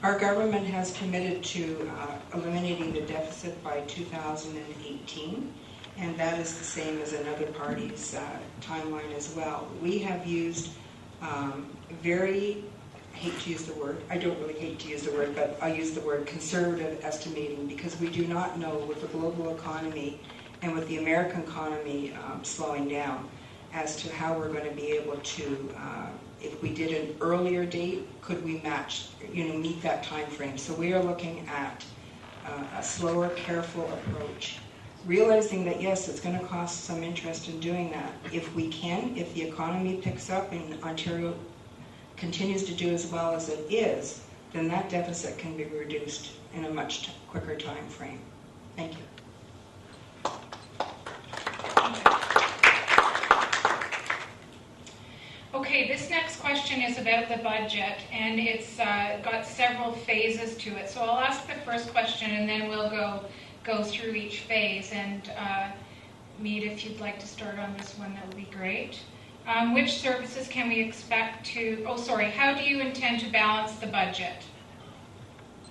Our government has committed to eliminating the deficit by 2018, and that is the same as another party's timeline as well. We have used I hate to use the word, I don't really hate to use the word, but I'll use the word conservative estimating, because we do not know with the global economy and with the American economy slowing down as to how we're going to be able to, if we did an earlier date, could we meet that time frame. So we are looking at a slower, careful approach, realizing that yes, it's going to cost some interest in doing that. If we can, if the economy picks up and Ontario continues to do as well as it is, then that deficit can be reduced in a much quicker time frame. Thank you. Okay, this next question is about the budget, and it's got several phases to it. So I'll ask the first question, and then we'll go through each phase. And Mead, if you'd like to start on this one, that would be great. Which services can we expect to, how do you intend to balance the budget?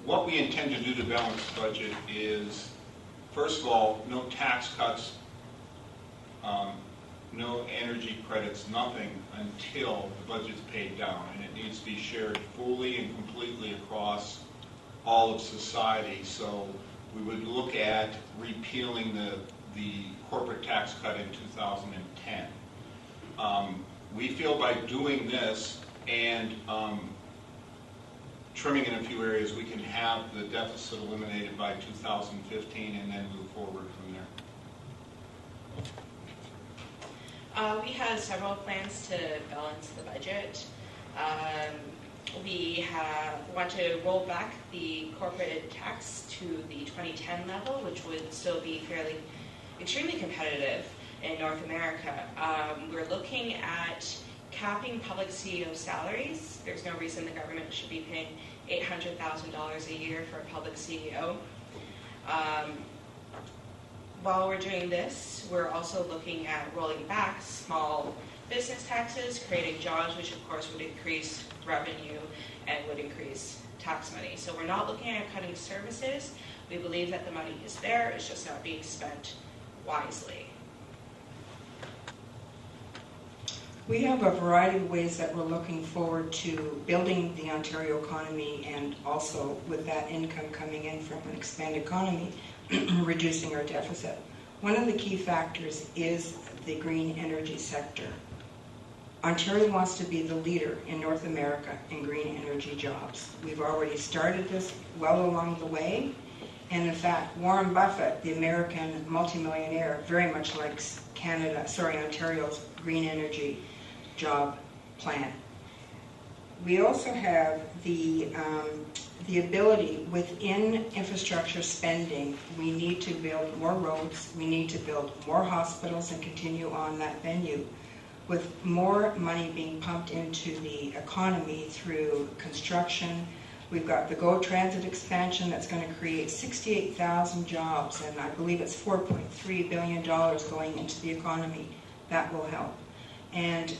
What we intend to do to balance the budget is, first of all, no tax cuts, no energy credits, nothing until the budget's paid down, and it needs to be shared fully and completely across all of society. So we would look at repealing the corporate tax cut in 2010. We feel by doing this and trimming in a few areas, we can have the deficit eliminated by 2015 and then move forward from there. We have several plans to balance the budget. We want to roll back the corporate tax to the 2010 level, which would still be extremely competitive in North America. We're looking at capping public CEO salaries. There's no reason the government should be paying $800,000 a year for a public CEO. While we're doing this, we're also looking at rolling back small business taxes, creating jobs, which of course would increase revenue and would increase tax money. So we're not looking at cutting services. We believe that the money is there, it's just not being spent wisely. We have a variety of ways that we're looking forward to building the Ontario economy, and also with that income coming in from an expanded economy, reducing our deficit. One of the key factors is the green energy sector. Ontario wants to be the leader in North America in green energy jobs. We've already started this well along the way, and in fact, Warren Buffett, the American multimillionaire, very much likes Ontario's green energy job plan. We also have the ability within infrastructure spending. We need to build more roads, we need to build more hospitals and continue on that venue. With more money being pumped into the economy through construction, we've got the GO Transit expansion that's going to create 68,000 jobs, and I believe it's $4.3 billion going into the economy. That will help. And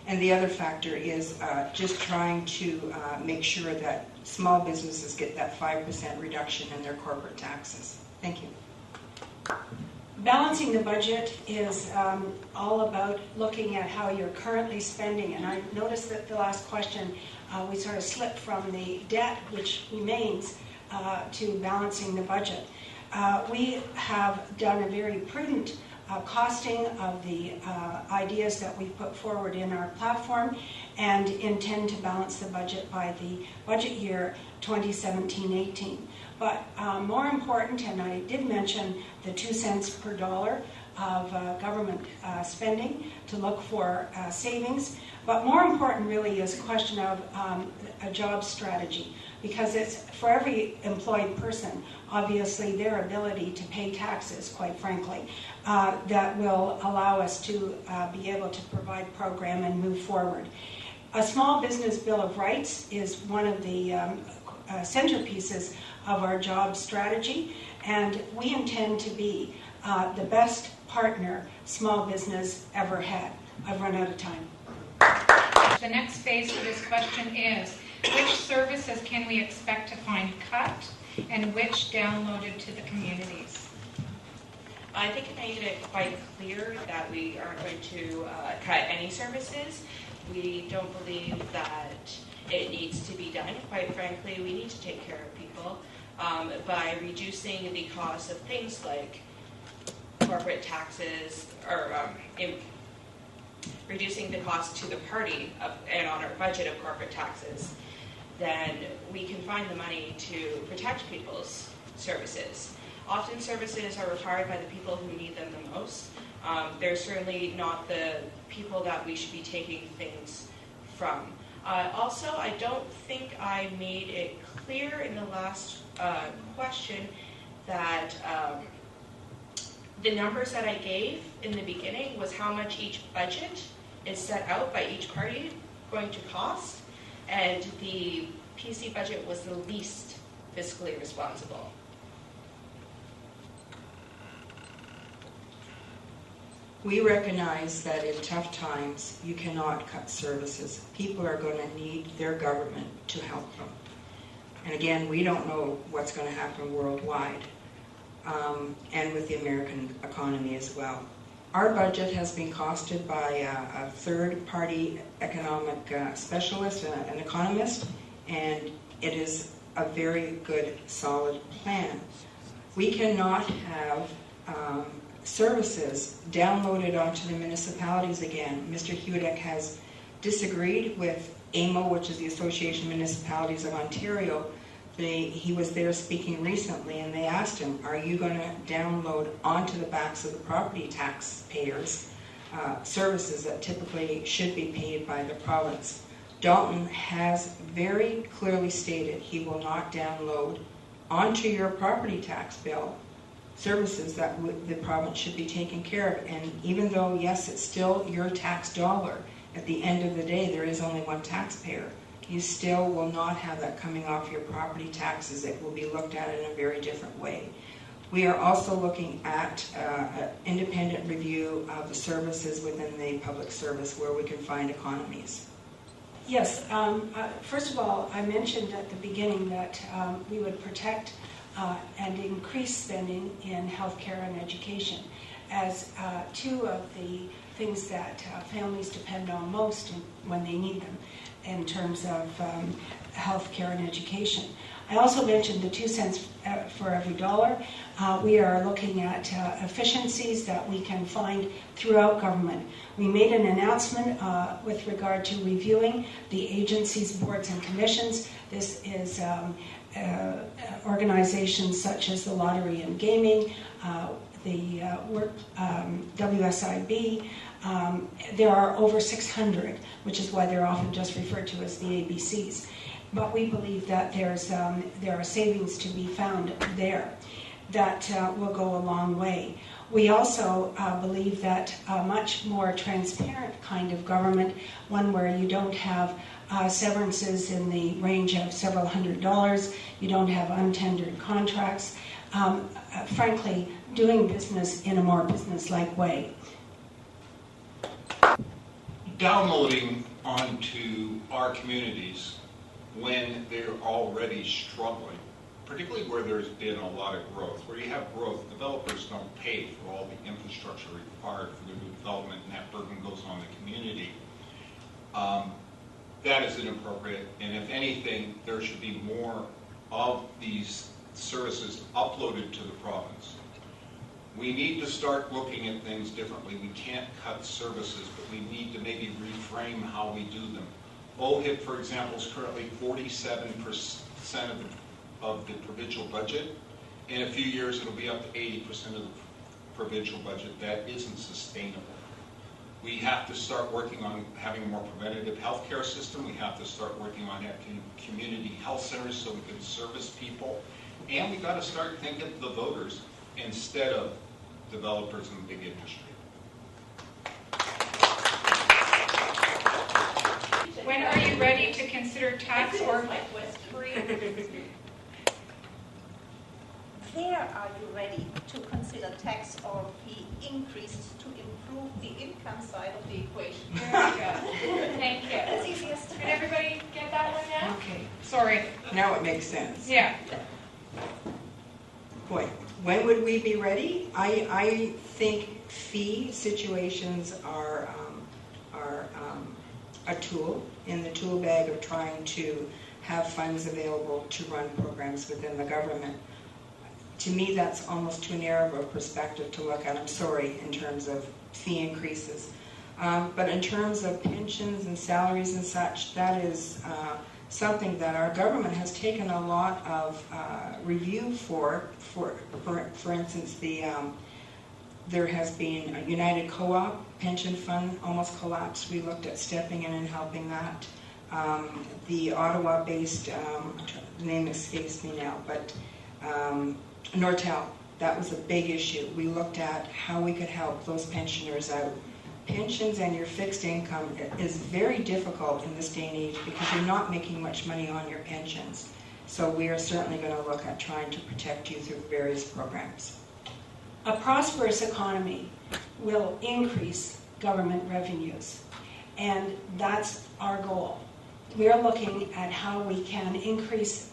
And the other factor is just trying to make sure that small businesses get that 5% reduction in their corporate taxes. Thank you. Balancing the budget is all about looking at how you're currently spending. And I noticed that the last question, we sort of slipped from the debt, which remains, to balancing the budget. We have done a very prudent costing of the ideas that we put forward in our platform, and intend to balance the budget by the budget year 2017-18. But more important, and I did mention the 2 cents per dollar of government spending to look for savings. But more important really is a question of a job strategy, because it's for every employed person, obviously their ability to pay taxes, quite frankly, that will allow us to be able to provide program and move forward. A small business bill of rights is one of the centerpieces of our job strategy, and we intend to be the best partner small business ever had. I've run out of time. The next phase for this question is, which services can we expect to find cut and which downloaded to the communities? I think I made it quite clear that we aren't going to cut any services. We don't believe that it needs to be done. Quite frankly, we need to take care of people by reducing the cost of things like corporate taxes, or reducing the cost to the party and on our budget of corporate taxes. Then we can find the money to protect people's services. Often services are required by the people who need them the most. They're certainly not the people that we should be taking things from. Also, I don't think I made it clear in the last question that the numbers that I gave in the beginning was how much each budget is set out by each party going to cost, and the PC budget was the least fiscally responsible. We recognize that in tough times, you cannot cut services. People are going to need their government to help them. And again, we don't know what's going to happen worldwide, and with the American economy as well. Our budget has been costed by a third-party economic specialist, an economist, and it is a very good, solid plan. We cannot have services downloaded onto the municipalities again. Mr. Hudak has disagreed with AMO, which is the Association of Municipalities of Ontario. He was there speaking recently, and they asked him, are you going to download onto the backs of the property taxpayers services that typically should be paid by the province? Dalton has very clearly stated he will not download onto your property tax bill services that the province should be taking care of. And even though, yes, it's still your tax dollar, at the end of the day, there is only one taxpayer. You still will not have that coming off your property taxes. It will be looked at in a very different way. We are also looking at an independent review of the services within the public service where we can find economies. Yes, first of all, I mentioned at the beginning that we would protect and increase spending in healthcare and education as two of the things that families depend on most when they need them in terms of healthcare and education. I also mentioned the 2 cents for every dollar. We are looking at efficiencies that we can find throughout government. We made an announcement with regard to reviewing the agencies, boards, and commissions. This is organizations such as the Lottery and Gaming, the WSIB. There are over 600, which is why they're often just referred to as the ABCs. But we believe that there are savings to be found there that will go a long way. We also believe that a much more transparent kind of government, one where you don't have severances in the range of several $100s, you don't have untendered contracts, frankly, doing business in a more business-like way. Downloading onto our communities when they're already struggling, particularly where there's been a lot of growth. Where you have growth, developers don't pay for all the infrastructure required for the new development, and that burden goes on the community. That is inappropriate, and if anything, there should be more of these services uploaded to the province. We need to start looking at things differently. We can't cut services, but we need to maybe reframe how we do them. OHIP, for example, is currently 47% of the provincial budget. In a few years, it'll be up to 80% of the provincial budget. That isn't sustainable. We have to start working on having a more preventative healthcare system. We have to start working on having community health centers so we can service people. And we got to start thinking of the voters instead of developers and big industry. When are you ready to consider tax or Where are you ready to consider tax or fee increases to improve the income side of the equation? There we go. Thank you. That's easiest. Did everybody get that one now? Okay. sorry. Now it makes sense. Yeah. Boy, when would we be ready? I think fee situations are a tool in the tool bag of trying to have funds available to run programs within the government. To me, that's almost too narrow of a perspective to look at. I'm sorry, in terms of fee increases. But in terms of pensions and salaries and such, that is something that our government has taken a lot of review for instance, there has been a United Co-op pension fund almost collapsed. We looked at stepping in and helping that. The Ottawa-based, the name escapes me now, but Nortel, that was a big issue. We looked at how we could help those pensioners out. Pensions and your fixed income is very difficult in this day and age because you're not making much money on your pensions. So we are certainly going to look at trying to protect you through various programs. A prosperous economy will increase government revenues, and that's our goal. We are looking at how we can increase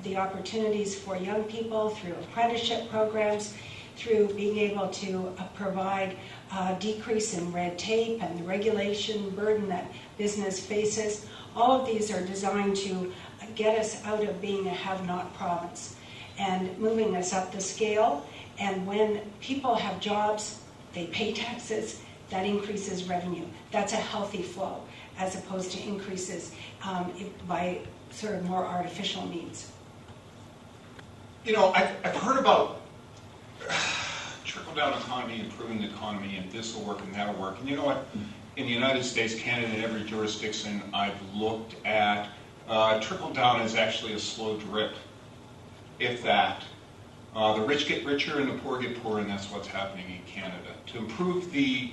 the opportunities for young people through apprenticeship programs, through being able to provide a decrease in red tape and the regulation burden that business faces. All of these are designed to get us out of being a have-not province and moving us up the scale. And when people have jobs, they pay taxes, that increases revenue. That's a healthy flow, as opposed to increases by sort of more artificial means. You know, I've heard about trickle-down economy, improving the economy, and this will work and that will work. And you know what? In the United States, Canada, and every jurisdiction I've looked at, trickle-down is actually a slow drip, if that. The rich get richer and the poor get poorer, and that's what's happening in Canada. To improve the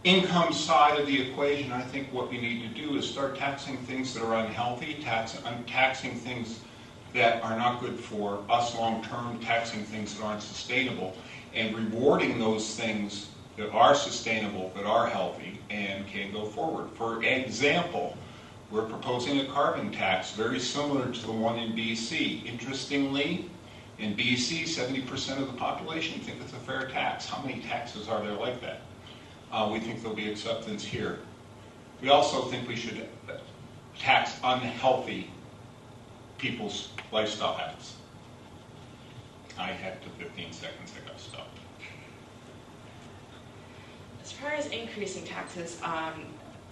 income side of the equation, I think what we need to do is start taxing things that are unhealthy, taxing things that are not good for us long-term, taxing things that aren't sustainable, and rewarding those things that are sustainable, that are healthy, and can go forward. For example, we're proposing a carbon tax very similar to the one in BC. Interestingly, in BC, 70% of the population think it's a fair tax. How many taxes are there like that? We think there'll be acceptance here. We also think we should tax unhealthy people's lifestyle habits. I had to 15 seconds, I got stopped. As far as increasing taxes,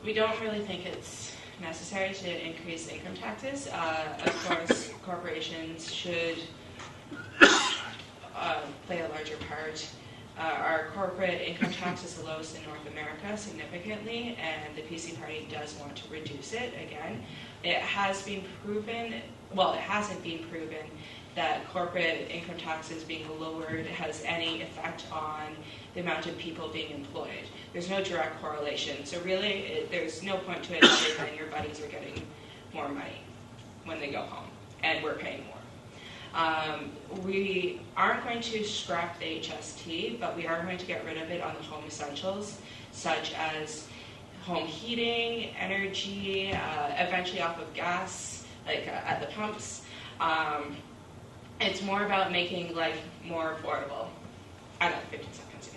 we don't really think it's necessary to increase income taxes. Of course, corporations should play a larger part. Our corporate income tax is the lowest in North America significantly, and the PC Party does want to reduce it again. It has been proven, well, it hasn't been proven that corporate income taxes being lowered has any effect on the amount of people being employed. There's no direct correlation. So really, there's no point to it other than your buddies are getting more money when they go home, and we're paying more. We aren't going to scrap the HST, but we are going to get rid of it on the home essentials, such as home heating, energy, eventually off of gas, like at the pumps. It's more about making life more affordable. I got 15 seconds,